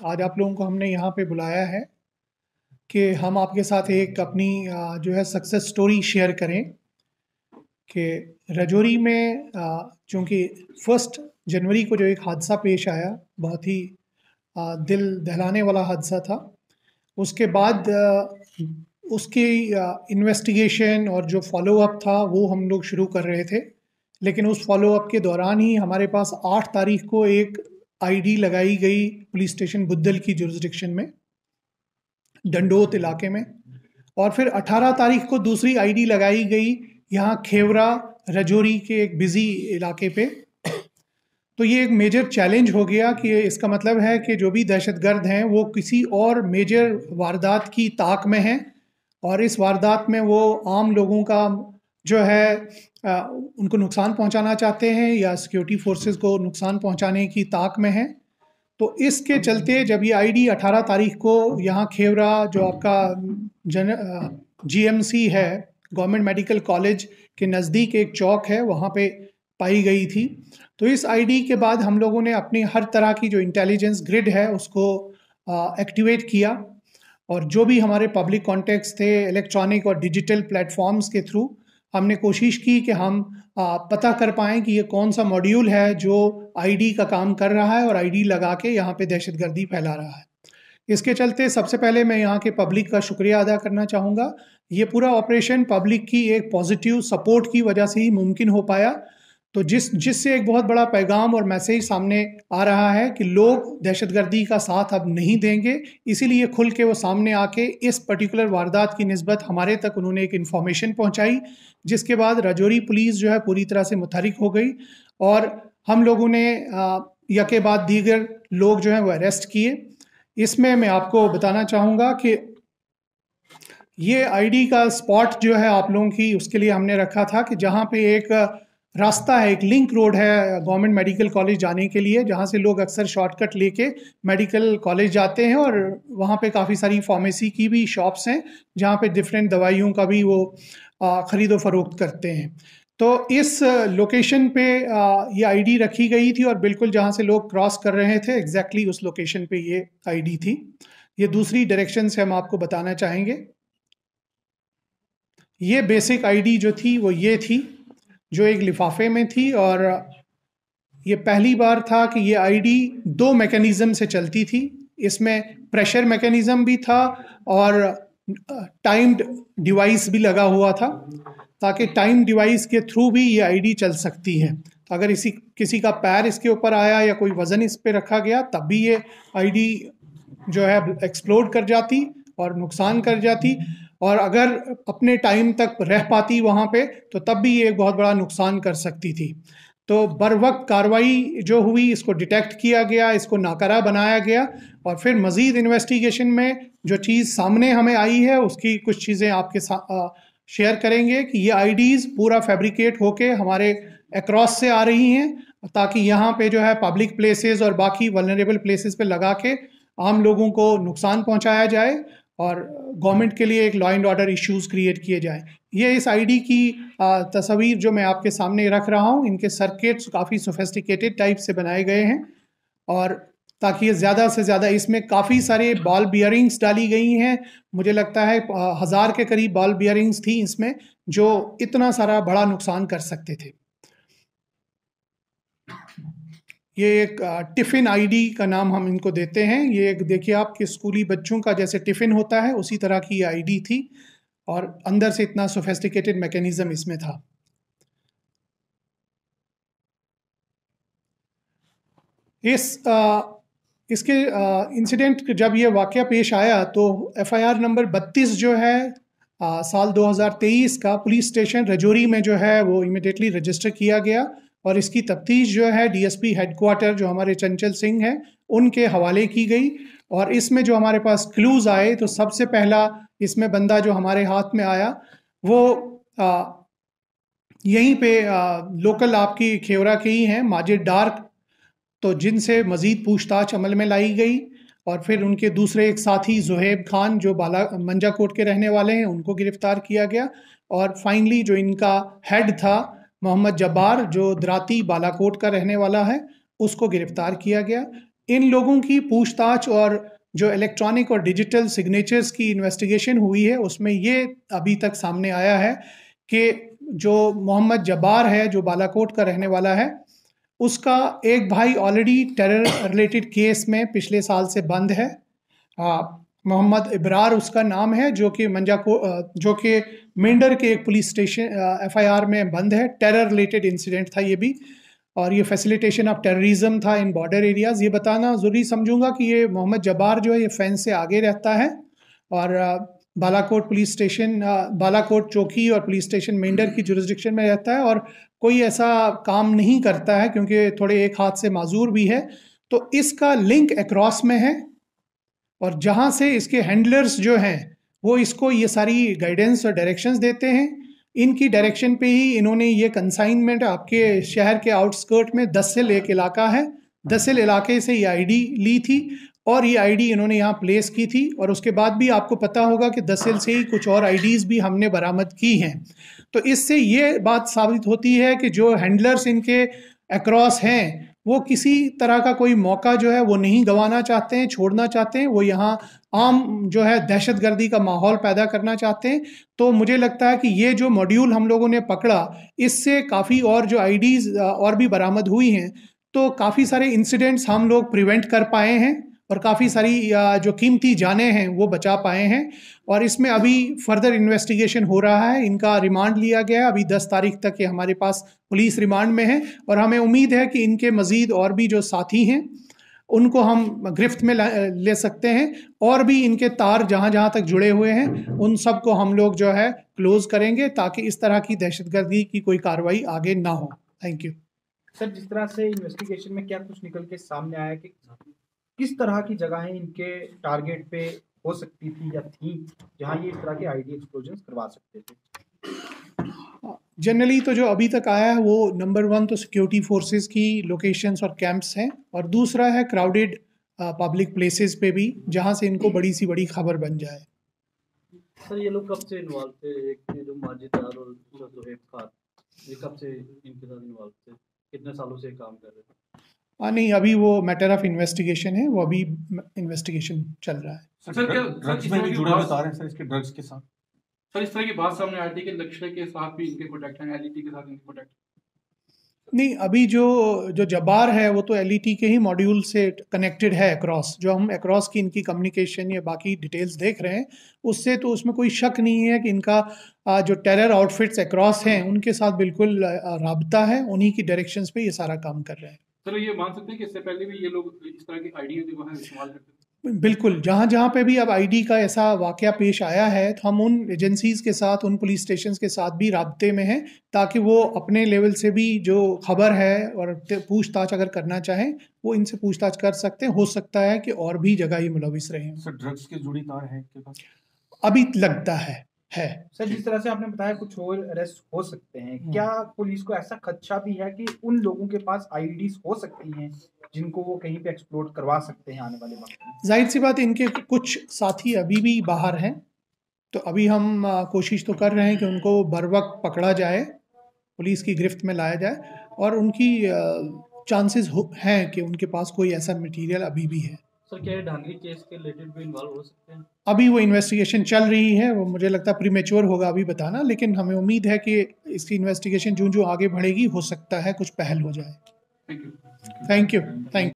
आज आप लोगों को हमने यहाँ पे बुलाया है कि हम आपके साथ एक अपनी जो है सक्सेस स्टोरी शेयर करें कि रजौरी में चूँकि 1 जनवरी को जो एक हादसा पेश आया, बहुत ही दिल दहलाने वाला हादसा था। उसके बाद उसकी इन्वेस्टिगेशन और जो फ़ॉलो अप था वो हम लोग शुरू कर रहे थे। लेकिन उस फ़ॉलो अप के दौरान ही हमारे पास 8 तारीख को एक आईडी लगाई गई पुलिस स्टेशन बुद्धल की जुरिस्डिक्शन में, डंडोत इलाके में। और फिर 18 तारीख को दूसरी आईडी लगाई गई यहाँ खेवरा रजौरी के एक बिजी इलाके पे। तो ये एक मेजर चैलेंज हो गया कि इसका मतलब है कि जो भी दहशतगर्द हैं वो किसी और मेजर वारदात की ताक में हैं और इस वारदात में वो आम लोगों का जो है उनको नुकसान पहुंचाना चाहते हैं या सिक्योरिटी फोर्सेस को नुकसान पहुंचाने की ताक में हैं। तो इसके चलते जब ये आईडी 18 तारीख को यहाँ खेवरा जो आपका जीएमसी है, गवर्नमेंट मेडिकल कॉलेज के नज़दीक एक चौक है, वहाँ पे पाई गई थी। तो इस आईडी के बाद हम लोगों ने अपनी हर तरह की जो इंटेलिजेंस ग्रिड है उसको एक्टिवेट किया और जो भी हमारे पब्लिक कॉन्टेक्ट्स थे इलेक्ट्रॉनिक और डिजिटल प्लेटफॉर्म्स के थ्रू हमने कोशिश की कि हम पता कर पाएँ कि ये कौन सा मॉड्यूल है जो आईडी का काम कर रहा है और आईडी लगा के यहाँ पे दहशतगर्दी फैला रहा है। इसके चलते सबसे पहले मैं यहाँ के पब्लिक का शुक्रिया अदा करना चाहूँगा। ये पूरा ऑपरेशन पब्लिक की एक पॉजिटिव सपोर्ट की वजह से ही मुमकिन हो पाया। तो जिससे एक बहुत बड़ा पैगाम और मैसेज सामने आ रहा है कि लोग दहशतगर्दी का साथ अब नहीं देंगे, इसीलिए खुल के वो सामने आके इस पर्टिकुलर वारदात की निस्बत हमारे तक उन्होंने एक इन्फॉर्मेशन पहुंचाई, जिसके बाद रजौरी पुलिस जो है पूरी तरह से मुतहरिक हो गई और हम लोगों ने यके बाद दीगर लोग जो हैं वो अरेस्ट किए। इसमें मैं आपको बताना चाहूँगा कि ये आईडी का स्पॉट जो है आप लोगों की उसके लिए हमने रखा था कि जहाँ पे एक रास्ता है, एक लिंक रोड है गवर्नमेंट मेडिकल कॉलेज जाने के लिए, जहाँ से लोग अक्सर शॉर्टकट लेके मेडिकल कॉलेज जाते हैं और वहाँ पे काफ़ी सारी फार्मेसी की भी शॉप्स हैं जहाँ पे डिफरेंट दवाइयों का भी वो ख़रीदो फरोख्त करते हैं। तो इस लोकेशन पे ये आईडी रखी गई थी और बिल्कुल जहाँ से लोग क्रॉस कर रहे थे एग्जैक्टली उस लोकेशन पे ये आईडी थी। ये दूसरी डायरेक्शन से हम आपको बताना चाहेंगे। ये बेसिक आईडी जो थी वो ये थी, जो एक लिफाफे में थी और ये पहली बार था कि ये आईडी 2 मैकेनिज़्म से चलती थी। इसमें प्रेशर मैकेनिज़्म भी था और टाइम्ड डिवाइस भी लगा हुआ था ताकि टाइम डिवाइस के थ्रू भी ये आईडी चल सकती है। तो अगर किसी का पैर इसके ऊपर आया या कोई वज़न इस पे रखा गया तब भी ये आईडी जो है एक्सप्लोड कर जाती और नुकसान कर जाती, और अगर अपने टाइम तक रह पाती वहाँ पे तो तब भी ये एक बहुत बड़ा नुकसान कर सकती थी। तो बर वक्त कार्रवाई जो हुई, इसको डिटेक्ट किया गया, इसको नाकारा बनाया गया और फिर मज़ीद इन्वेस्टिगेशन में जो चीज़ सामने हमें आई है उसकी कुछ चीज़ें आपके साथ शेयर करेंगे कि ये आईडीज़ पूरा फैब्रिकेट होके हमारे अक्रॉस से आ रही हैं ताकि यहाँ पे जो है पब्लिक प्लेसेस और बाकी वल्नरेबल प्लेसेस पे लगा के आम लोगों को नुकसान पहुँचाया जाए और गवर्नमेंट के लिए एक law and order issues create किए जाएं। ये इस आईडी की तस्वीर जो मैं आपके सामने रख रहा हूँ, इनके सर्किट्स काफ़ी सोफिस्टिकेटेड टाइप से बनाए गए हैं और ताकि ये ज़्यादा से ज़्यादा, इसमें काफ़ी सारे बॉल बियरिंग्स डाली गई हैं। मुझे लगता है 1000 के करीब बॉल बियरिंग्स थी इसमें जो इतना सारा बड़ा नुकसान कर सकते थे। ये एक टिफ़िन आईडी का नाम हम इनको देते हैं। ये एक देखिए आपके स्कूली बच्चों का जैसे टिफ़िन होता है उसी तरह की ये आईडी थी और अंदर से इतना सोफिस्टिकेटेड मैकेनिज़्म इसमें था। इसके इंसिडेंट जब ये वाक़या पेश आया तो एफआईआर नंबर 32 जो है साल 2023 का पुलिस स्टेशन रजौरी में जो है वो इमीडिएटली रजिस्टर किया गया और इसकी तफ्तीश जो है डीएसपी हेडक्वार्टर जो हमारे चंचल सिंह हैं उनके हवाले की गई। और इसमें जो हमारे पास क्लूज़ आए तो सबसे पहला इसमें बंदा जो हमारे हाथ में आया वो यहीं पे लोकल आपकी खेवरा के ही हैं, माजिद डार, तो जिनसे मज़ीद पूछताछ अमल में लाई गई और फिर उनके दूसरे एक साथी ज़ुहैब खान जो मंजाकोट के रहने वाले हैं उनको गिरफ़्तार किया गया और फाइनली जो इनका हेड था मोहम्मद जब्बार जो द्राती बालाकोट का रहने वाला है उसको गिरफ़्तार किया गया। इन लोगों की पूछताछ और जो इलेक्ट्रॉनिक और डिजिटल सिग्नेचर्स की इन्वेस्टिगेशन हुई है उसमें ये अभी तक सामने आया है कि जो मोहम्मद जब्बार है, जो बालाकोट का रहने वाला है, उसका एक भाई ऑलरेडी टेरर रिलेटेड केस में पिछले साल से बंद है। मोहम्मद इब्रार उसका नाम है, जो कि जो कि मेंढर के एक पुलिस स्टेशन एफआईआर में बंद है। टेरर रिलेटेड इंसिडेंट था ये भी, और ये फैसिलिटेशन ऑफ टेररिज्म था इन बॉर्डर एरियाज। ये बताना ज़रूरी समझूंगा कि ये मोहम्मद जब्बार जो है ये फेंस से आगे रहता है और बालाकोट पुलिस स्टेशन, बालाकोट चौकी और पुलिस स्टेशन मेंढर की जुरिस्डिक्शन में रहता है और कोई ऐसा काम नहीं करता है क्योंकि थोड़े एक हाथ से माजूर भी है। तो इसका लिंक अक्रॉस में है और जहाँ से इसके हैंडलर्स जो हैं वो इसको ये सारी गाइडेंस और डायरेक्शंस देते हैं। इनकी डायरेक्शन पे ही इन्होंने ये कंसाइनमेंट आपके शहर के आउटस्कर्ट में दसिल एक इलाका है, दसिल इलाके से ये आईडी ली थी और ये आईडी इन्होंने यहाँ प्लेस की थी। और उसके बाद भी आपको पता होगा कि दसिल से ही कुछ और आईडीज़ भी हमने बरामद की हैं। तो इससे ये बात साबित होती है कि जो हैंडलर्स इनके अक्रॉस हैं वो किसी तरह का कोई मौका जो है वो नहीं गंवाना चाहते हैं, छोड़ना चाहते हैं। वो यहाँ आम जो है दहशतगर्दी का माहौल पैदा करना चाहते हैं। तो मुझे लगता है कि ये जो मॉड्यूल हम लोगों ने पकड़ा, इससे काफ़ी और जो आईडीज़ और भी बरामद हुई हैं, तो काफ़ी सारे इंसिडेंट्स हम लोग प्रिवेंट कर पाए हैं और काफ़ी सारी जो कीमती जानें हैं वो बचा पाए हैं। और इसमें अभी फर्दर इन्वेस्टिगेशन हो रहा है। इनका रिमांड लिया गया है, अभी 10 तारीख तक ये हमारे पास पुलिस रिमांड में है और हमें उम्मीद है कि इनके मज़ीद और भी जो साथी हैं उनको हम गिरफ्त में ले सकते हैं और भी इनके तार जहाँ जहाँ तक जुड़े हुए हैं उन सब को हम लोग जो है क्लोज करेंगे ताकि इस तरह की दहशतगर्दी की कोई कार्रवाई आगे ना हो। Thank you sir. जिस तरह से इन्वेस्टिगेशन में क्या कुछ निकल के सामने आया कि किस तरह की जगहें इनके टारगेट पे हो सकती थी या थी जहां ये इस तरह के आईडी एक्सप्लोजन करवा सकते थे? जनरली तो जो अभी तक आया है वो नंबर 1 तो सिक्योरिटी फोर्सेस की लोकेशंस और कैंप्स हैं और दूसरा है क्राउडेड पब्लिक प्लेसेस पे भी जहां से इनको बड़ी सी बड़ी खबर बन जाए। सर ये लोग कब से इन्वॉल्व थे? एक जो माजिद यार और जोहेब खान, ये कब से इनके साथ इन्वॉल्व थे? कितने सालों से काम कर रहे थे? नहीं, अभी वो मैटर ऑफ इन्वेस्टिगेशन है, वो अभी इन्वेस्टिगेशन चल रहा है। सर क्या ड्रग्स में भी जुड़े बता रहे हैं सर, इसके ड्रग्स के साथ? सर इस तरह की बात सामने आई थी कि लक्ष्य के साथ भी इनके कॉन्टैक्ट हैं, एलईटी के साथ इनके कॉन्टैक्ट? नहीं, अभी जो जब्बार है वो तो एलईटी के ही मॉड्यूल से कनेक्टेड है अक्रॉस। जो हम अक्रॉस की इनकी कम्युनिकेशन या बाकी डिटेल्स देख रहे हैं उससे तो उसमें कोई शक नहीं है कि इनका जो टेरर आउटफिट्स अक्रॉस हैं उनके साथ बिल्कुल राबता है, उन्हीं की डायरेक्शंस पे ये सारा काम कर रहे हैं। सर ये मान सकते हैं कि इससे पहले भी ये लोग इस तरह की आइडिया जो है इस्तेमाल करते थे? बिल्कुल, जहाँ जहाँ पे भी अब आईडी का ऐसा वाकया पेश आया है तो हम उन एजेंसीज के साथ, उन पुलिस स्टेशंस के साथ भी राब्ते में हैं ताकि वो अपने लेवल से भी जो खबर है और पूछताछ अगर करना चाहें वो इनसे पूछताछ कर सकते हैं। हो सकता है कि और भी जगह ये मुलविस रहे हैं। सर ड्रग्स के जुड़ी तार है इनके पास? अभी लगता है। सर जिस तरह से आपने बताया कुछ और अरेस्ट हो सकते हैं, क्या पुलिस को ऐसा खदशा भी है कि उन लोगों के पास आईडीज हो सकती हैं जिनको वो कहीं पे एक्सप्लोर करवा सकते हैं आने वाले वक्त में? जाहिर सी बात, इनके कुछ साथी अभी भी बाहर हैं, तो अभी हम कोशिश तो कर रहे हैं कि उनको बर वक्त पकड़ा जाए, पुलिस की गिरफ्त में लाया जाए और उनकी चांसेस हैं कि उनके पास कोई ऐसा मटेरियल अभी भी है। सर क्या धांधली केस के रिलेटेड भी इन्वॉल्व हो सकते हैं? अभी वो इन्वेस्टिगेशन चल रही है, वो मुझे लगता है प्रीमेच्योर होगा अभी बताना, लेकिन हमें उम्मीद है कि इसकी इन्वेस्टिगेशन जो आगे बढ़ेगी हो सकता है कुछ पहल हो जाए। Thank you. Thank you.